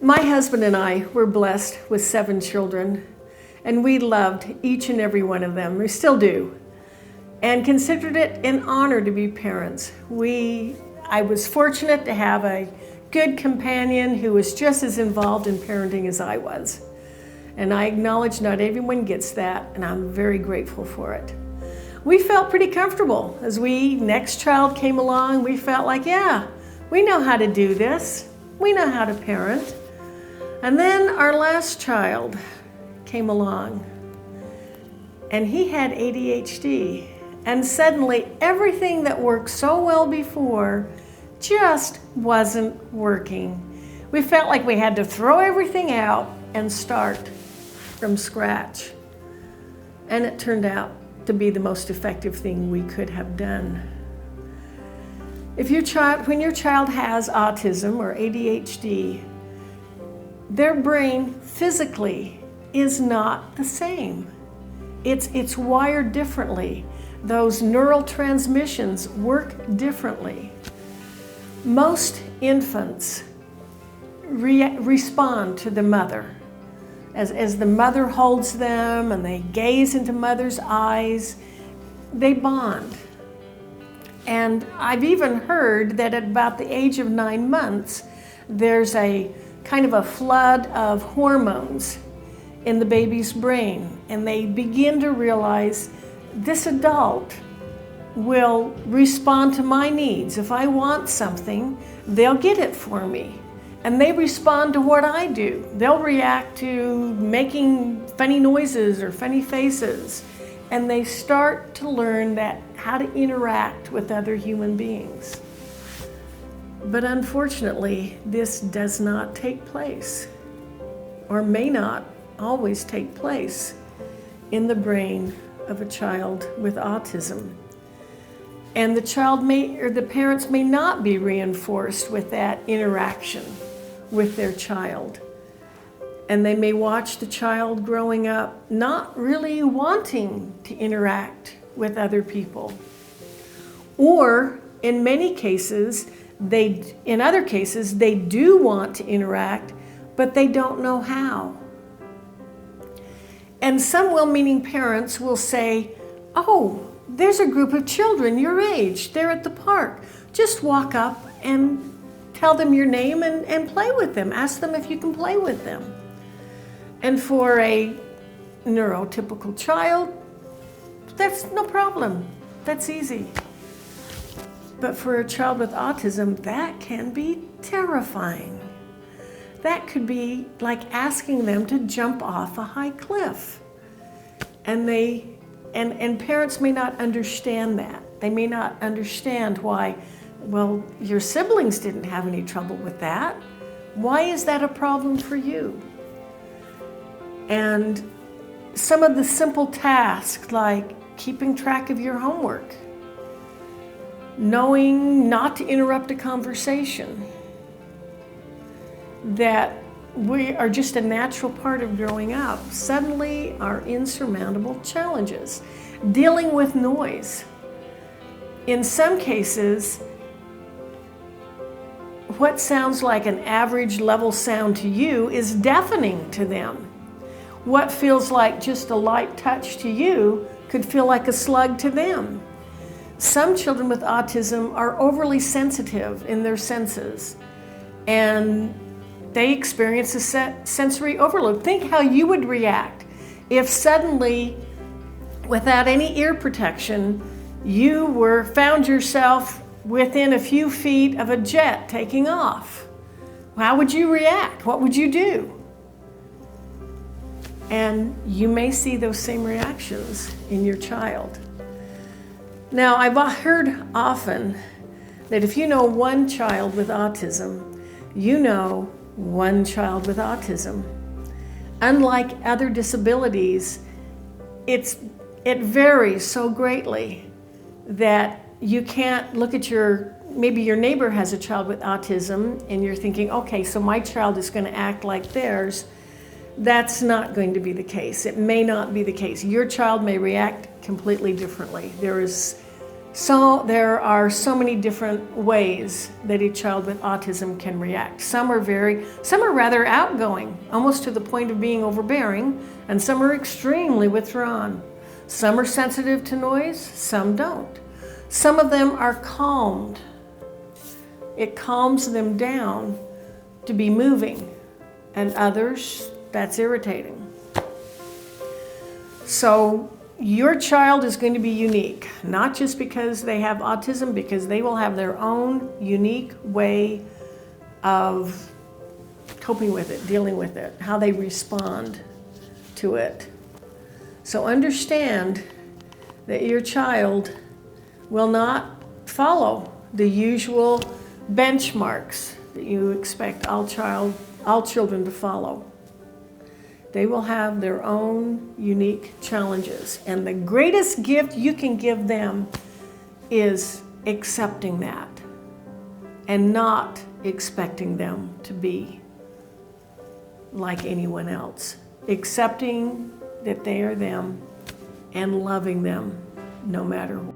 My husband and I were blessed with 7 children, and we loved each and every one of them. We still do, and considered it an honor to be parents. I was fortunate to have a good companion who was just as involved in parenting as I was. And I acknowledge not everyone gets that, and I'm very grateful for it. We felt pretty comfortable as next child came along. We felt like, yeah, we know how to do this. We know how to parent. And then our last child came along, and he had ADHD. And suddenly everything that worked so well before just wasn't working. We felt like we had to throw everything out and start from scratch. And it turned out to be the most effective thing we could have done. When your child has autism or ADHD, their brain physically is not the same. It's wired differently. Those neural transmissions work differently. Most infants respond to the mother. As the mother holds them and they gaze into mother's eyes, they bond. And I've even heard that at about the age of 9 months, there's a kind of a flood of hormones in the baby's brain, and they begin to realize this adult will respond to my needs. If I want something, they'll get it for me. And they respond to what I do. They'll react to making funny noises or funny faces. And they start to learn how to interact with other human beings. But unfortunately, this does not take place, or may not always take place, in the brain of a child with autism. And the parents may not be reinforced with that interaction with their child. And they may watch the child growing up not really wanting to interact with other people. Or in many cases, in other cases, they do want to interact, but they don't know how. And some well-meaning parents will say, oh, there's a group of children your age. They're at the park. Just walk up and tell them your name and play with them. Ask them if you can play with them. And for a neurotypical child, that's no problem. That's easy. But for a child with autism, that can be terrifying. That could be like asking them to jump off a high cliff. And parents may not understand that. They may not understand why, well, your siblings didn't have any trouble with that. Why is that a problem for you? And some of the simple tasks like keeping track of your homework, knowing not to interrupt a conversation, that we are just a natural part of growing up, suddenly are insurmountable challenges. Dealing with noise. In some cases, what sounds like an average level sound to you is deafening to them. What feels like just a light touch to you could feel like a slug to them. Some children with autism are overly sensitive in their senses, and they experience a sensory overload. Think how you would react if suddenly, without any ear protection, you found yourself within a few feet of a jet taking off. How would you react? What would you do? And you may see those same reactions in your child. Now, I've heard often that if you know one child with autism, you know one child with autism. Unlike other disabilities, it varies so greatly that you can't look at maybe your neighbor has a child with autism and you're thinking, okay, so my child is going to act like theirs. That's not going to be the case. It may not be the case. Your child may react completely differently. There is So there are so many different ways that a child with autism can react. Some are rather outgoing, almost to the point of being overbearing, and some are extremely withdrawn. Some are sensitive to noise, some don't. Some of them are calmed. It calms them down to be moving, and others, that's irritating. So your child is going to be unique, not just because they have autism, because they will have their own unique way of coping with it, dealing with it, how they respond to it. So understand that your child will not follow the usual benchmarks that you expect all children to follow. They will have their own unique challenges. And the greatest gift you can give them is accepting that and not expecting them to be like anyone else. Accepting that they are them and loving them no matter what.